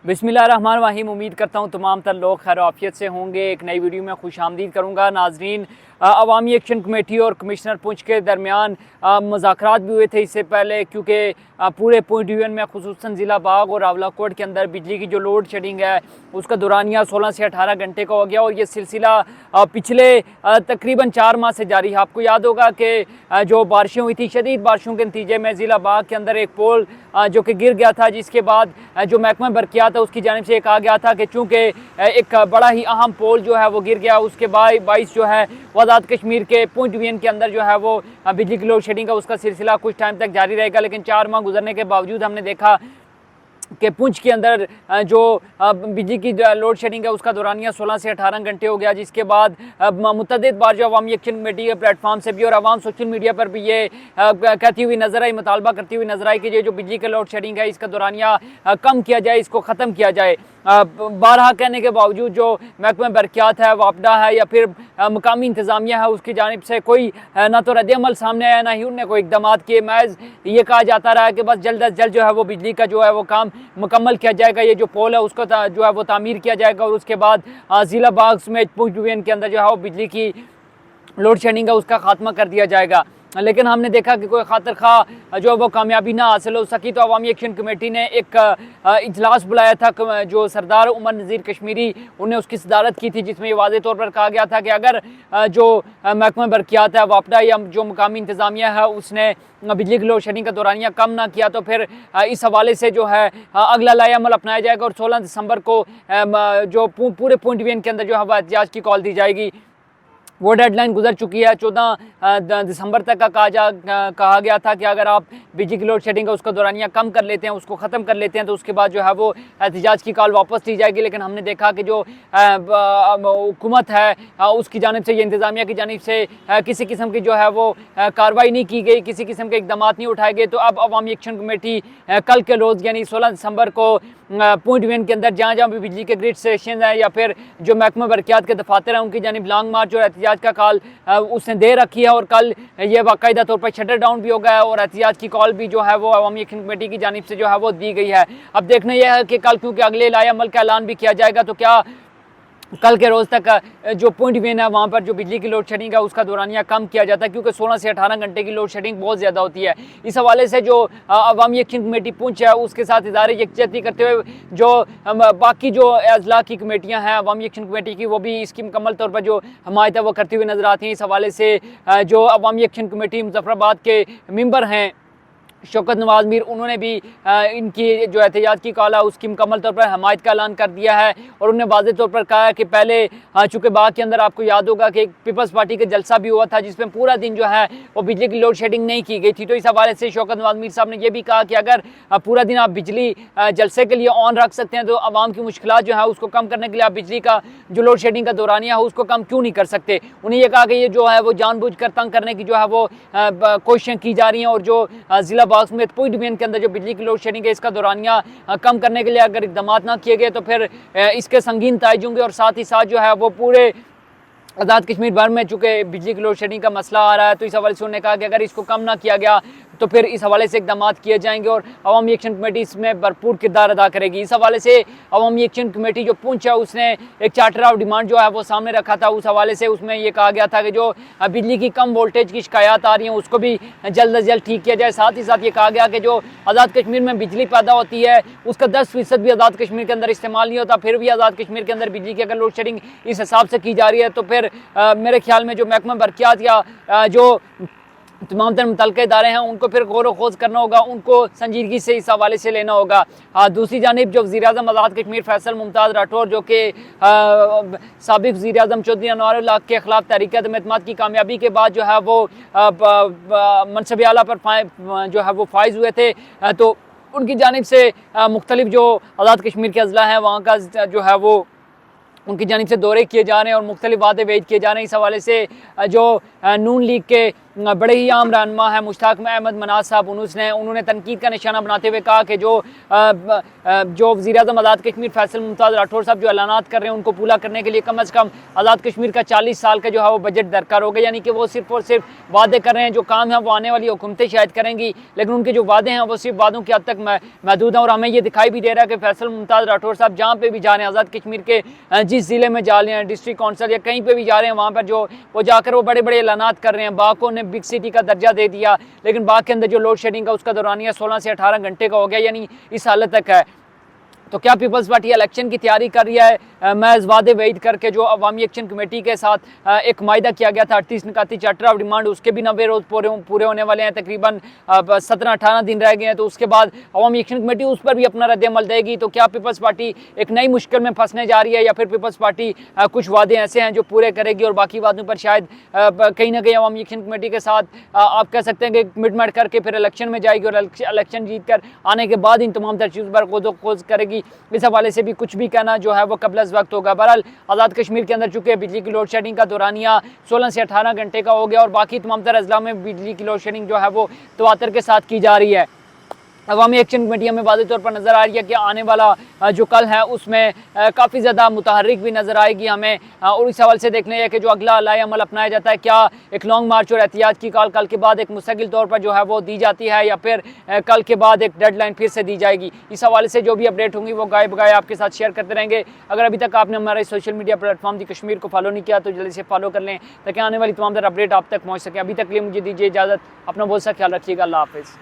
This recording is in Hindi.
बिस्मिल्लाहिर्रहमानिर्रहीम। उम्मीद करता हूँ तमाम तर लोग खैर आफियत से होंगे। एक नई वीडियो में खुश आमदीद करूँगा। नाजरीन, अवामी एक्शन कमेटी और कमिश्नर पुंछ के दरमियान मुज़ाकरात भी हुए थे इससे पहले, क्योंकि पूरे पुंछ डिवीज़न में खुसूसन ज़िला बाग और रावलाकोट के अंदर बिजली की जो लोड शेडिंग है उसका दौरानिया 16 से 18 घंटे का हो गया और ये सिलसिला पिछले तकरीबन 4 माह से जारी है। आपको याद होगा कि जो बारिशें हुई थी, शदीद बारिशों के नतीजे में ज़िला बाग के अंदर एक पोल जो कि गिर गया था, जिसके बाद जो महकमा बरकियात है उसकी जानिब से कहा गया था कि चूँकि एक बड़ा ही अहम पोल जो है वो गिर गया, उसके बाईस जो है वो आज़ाद कश्मीर के पुंछ डिवीज़न के अंदर जो है वो बिजली की लोड शेडिंग का उसका सिलसिला कुछ टाइम तक जारी रहेगा। लेकिन 4 माह गुजरने के बावजूद हमने देखा कि पुंछ के अंदर जो बिजली की लोड शेडिंग है उसका दौरानिया 16 से 18 घंटे हो गया, जिसके बाद मुतअद्दिद बार जो अवामी एक्शन कमेटी के प्लेटफॉर्म से भी और अवाम सोशल मीडिया पर भी ये कहती हुई नजर आई, मुतालबा करती हुई नजर आई कि ये जो बिजली की लोड शेडिंग है इसका दौरानिया कम किया जाए, इसको ख़त्म किया जाए। बारहा कहने के बावजूद जो महकमा बरकियात है, वापडा है या फिर मकामी इंतज़ामिया है, उसकी जानिब से कोई ना तो रद्द-ए-अमल सामने आया, ना ही उनने कोई इक़दाम किए। महज ये कहा जाता रहा कि बस जल्द अज जल्द जो है वो बिजली का जो है वो काम मुकम्मल किया जाएगा, ये जो पोल है उसको जो है वो तामीर किया जाएगा और उसके बाद ज़िला बाग में पुंछ डिवीज़न के अंदर जो है वो बिजली की लोड शेडिंग है उसका खात्मा कर दिया जाएगा। लेकिन हमने देखा कि कोई खातिर खा जो वो कामयाबी ना हासिल हो सकी, तो अवामी एक्शन कमेटी ने एक इजलास बुलाया था जो सरदार उमर नज़ीर कश्मीरी उन्हें उसकी सदारत की थी, जिसमें ये वाज़े तौर पर कहा गया था कि अगर जो महकमा बरकियात है, वापडा या जो मुकामी इंतज़ामिया है उसने बिजली की लोड शेडिंग का दौरानिया कम ना किया तो फिर इस हवाले से जो है अगला लाएअमल अपनाया जाएगा और 16 दिसंबर को जो पूरे पुंछ डिवीज़न के अंदर जो है एहतिजाज की कॉल दी जाएगी। वो डेडलाइन गुजर चुकी है। 14 दिसंबर तक का कहा गया था कि अगर आप बिजली की लोड शेडिंग का उसका दौरानिया कम कर लेते हैं, उसको ख़त्म कर लेते हैं, तो उसके बाद जो है वो एहतिजाज की कॉल वापस ली जाएगी। लेकिन हमने देखा कि जो हुकूमत है उसकी जानिब से, ये इंतज़ामिया की जानिब से किसी किस्म की जो है वो कार्रवाई नहीं की गई, किसी किस्म के इक़दाम नहीं उठाए गए। तो अब अवामी एक्शन कमेटी कल के रोज़ यानी 16 दिसंबर को पुंछ डिवीज़न के अंदर जहाँ जहाँ भी बिजली के ग्रिड स्टेशन हैं या फिर जो महकमा बरकियात के दफातर हैं उनकी जानिब लॉन्ग मार्च और एहतिजाज का कॉल उसने दे रखी है और कल ये बाकायदा तौर पर शटर डाउन भी हो गया है और एहतिजाज की कॉल भी जो है वो अवामी एक्शन कमेटी की जानिब से जो है वो दी गई है। अब देखना यह है कि कल, क्योंकि अगले लाएअमल का ऐलान भी किया जाएगा, तो क्या कल के रोज़ तक जो पुंछ डिवीज़न है वहाँ पर जो बिजली की लोड शेडिंग है उसका दौरानिया कम किया जाता है, क्योंकि 16 से 18 घंटे की लोड शेडिंग बहुत ज़्यादा होती है। इस हवाले से जो अवामी एक्शन कमेटी पुंछ है उसके साथ इदारे यकजहती करते हुए जो बाकी जो अजला की कमेटियाँ हैं अवामी एक्शन कमेटी की, वो भी इसकी मुकम्मल तौर पर जो हमायत है वो करती हुई नज़र आती हैं। इस हवाले से जो अवामी एक्शन कमेटी मुजफ्फराबाद के मेंबर हैं शौकत नवाज मीर, उन्होंने भी इनकी जो एहतिजाज की कॉल है उसकी मुकम्मल तौर पर हमायत का ऐलान कर दिया है और उन्होंने वाज़े तौर पर कहा है कि पहले चूँकि बाग के अंदर आपको याद होगा कि पीपल्स पार्टी का जलसा भी हुआ था जिसमें पूरा दिन जो है वो बिजली की लोड शेडिंग नहीं की गई थी। तो इस हवाले से शौकत नवाज मीर साहब ने यह भी कहा कि अगर पूरा दिन आप बिजली जलसे के लिए ऑन रख सकते हैं तो आवाम की मुश्किलात जो है उसको कम करने के लिए आप बिजली का जो लोड शेडिंग का दौरानिया है उसको कम क्यों नहीं कर सकते। उन्हें यह कहा कि ये जो है वो जानबूझकर तंग करने की जो है वो कोशिशें की जा रही हैं और जो ज़िला बाग में पुंछ डिवीज़न के अंदर जो बिजली की लोड शेडिंग है इसका दौरानिया कम करने के लिए अगर इक़दाम ना किए गए तो फिर इसके संगीन नतीजे होंगे और साथ ही साथ जो है वो पूरे आज़ाद कश्मीर भर में चूँकि बिजली की लोड शेडिंग का मसला आ रहा है, तो इस हवाले से उन्होंने कहा कि अगर इसको कम ना किया गया तो फिर इस हवाले से इक़दाम किए जाएंगे और अवामी एक्शन कमेटी इसमें भरपूर किरदार अदा करेगी। इस हवाले से अवामी एक्शन कमेटी जो पुंछ है उसने एक चार्टर ऑफ डिमांड जो है वो सामने रखा था। उस हवाले से उसमें ये कहा गया था कि जो बिजली की कम वोल्टेज की शिकायत आ रही हैं उसको भी जल्द अज जल्द ठीक किया जाए। साथ ही साथ ये कहा गया कि जो आज़ाद कश्मीर में बिजली पैदा होती है उसका 10% भी आज़ाद कश्मीर के अंदर इस्तेमाल नहीं होता, फिर भी आज़ाद कश्मीर के अंदर बिजली की अगर लोड शेडिंग इस हिसाब से की जा रही है तो फिर मेरे ख्याल में जो महकमा बरकियात या जो तमाम तर मुतल्लिक़ इदारे हैं उनको फिर गौर खोज करना होगा, उनको संजीदगी से इस हवाले से लेना होगा। दूसरी जानिब जो वज़ीर-ए-आज़म आज़ाद कश्मीर फैसल मुमताज़ राठौर जो कि साबिक़ वज़ीर-ए-आज़म चौधरी अनवारुल हक के ख़िलाफ़ तहरीक अदम-ए-एतमाद की कामयाबी के बाद जो है वो मनसब आला पर जो है वो फाइज़ हुए थे, तो उनकी जानिब से मुख्तलिफ़ जो आज़ाद कश्मीर के अज़ला हैं वहाँ का जो है वो उनकी जानिब से दौरे किए जा रहे हैं और मुख्तलिफ वादे वेद किए जा रहे हैं। इस हवाले से जो नून लीग के बड़े ही आम रहनुमा है मुश्ताक अहमद मनाज साहब, उन्होंने तनकीद का निशाना बनाते हुए कहा कि जो वज़ीर-ए-आज़म आज़ाद कश्मीर फैसल मुमताज़ राठौर साहब जो ऐलानात कर रहे हैं उनको पूरा करने के लिए कम अज़ कम आज़ाद कश्मीर का 40 साल का जो है वो बजट दरकार होगा। यानी कि वो सिर्फ और सिर्फ वादे कर रहे हैं, जो काम है वो आने वाली हुकूमतें शायद करेंगी, लेकिन उनके जो वादे हैं वो सिर्फ वादों की हद तक महदूद हैं। और हमें ये दिखाई भी दे रहा है कि फैसल मुमताज़ राठौर साहब जहाँ पे भी जा रहे हैं, आज़ाद कश्मीर के जिस ज़िले में जा रहे हैं, डिस्ट्रिक्ट काउंसिल या कहीं पर भी जा रहे हैं, वहाँ पर जो वो जाकर वो बड़े बड़े ऐलानात कर रहे हैं। बाग को बिग सिटी का दर्जा दे दिया, लेकिन बाग के अंदर जो लोड शेडिंग का उसका दौरानिया 16 से 18 घंटे का हो गया, यानी इस हालत तक है। तो क्या पीपल्स पार्टी इलेक्शन की तैयारी कर रही है? महज वादे वईद करके जो अवामी एक्शन कमेटी के साथ एक मायदा किया गया था 38 निकाती चार्टर ऑफ डिमांड, उसके भी 90 रोज़ पूरे होने वाले हैं, तकरीबन 17-18 दिन रह गए हैं। तो उसके बाद अवामी एक्शन कमेटी उस पर भी अपना रद्द-ए-अमल देगी। तो क्या पीपल्स पार्टी एक नई मुश्किल में फंसने जा रही है, या फिर पीपल्स पार्टी कुछ वादे ऐसे हैं जो पूरे करेगी और बाकी वादों पर शायद कहीं ना कहीं अवामी एक्शन कमेटी के साथ आप कह सकते हैं कि कमिटमेंट करके फिर इलेक्शन में जाएगी और इलेक्शन जीत कर आने के बाद इन तमाम तर चीज़ों पर खोज करेगी? इस हवाले से भी कुछ भी कहना जो है वो कबल अज़ वक्त होगा। बहरहाल आज़ाद कश्मीर के अंदर चूँकि बिजली की लोड शेडिंग का दौरानिया 16 से 18 घंटे का हो गया और बाकी तमाम तर अजला में बिजली की लोड शेडिंग जो है वो तवातर के साथ की जा रही है। अवामी एक्शन कमेटी में वाज़ेह तौर पर नज़र आ रही है कि आने वाला जो कल है उसमें काफ़ी ज़्यादा मुतहर्रिक भी नज़र आएगी हमें। और इस हवाले से देखने है कि जो अगला अलाय अमल अपनाया जाता है, क्या एक लॉन्ग मार्च और एहतियात की कल के बाद एक मुस्तकिल तौर पर जो है वो दी जाती है, या फिर कल के बाद एक डेडलाइन फिर से दी जाएगी? इस हवाले से जो भी अपडेट होंगी वो गाय बगाए आपके साथ शेयर करते रहेंगे। अगर अभी तक आपने हमारे सोशल मीडिया प्लेटफॉर्म दी कश्मीर को फॉलो नहीं किया तो जल्दी से फॉलो कर लें, ताकि आने वाली तमाम अपडेट आप तक पहुँच सकें। अभी तक लिए मुझे दीजिए इजाज़त, अपना बहुत सा ख्याल रखिएगा। अल्लाह हाफ़िज़।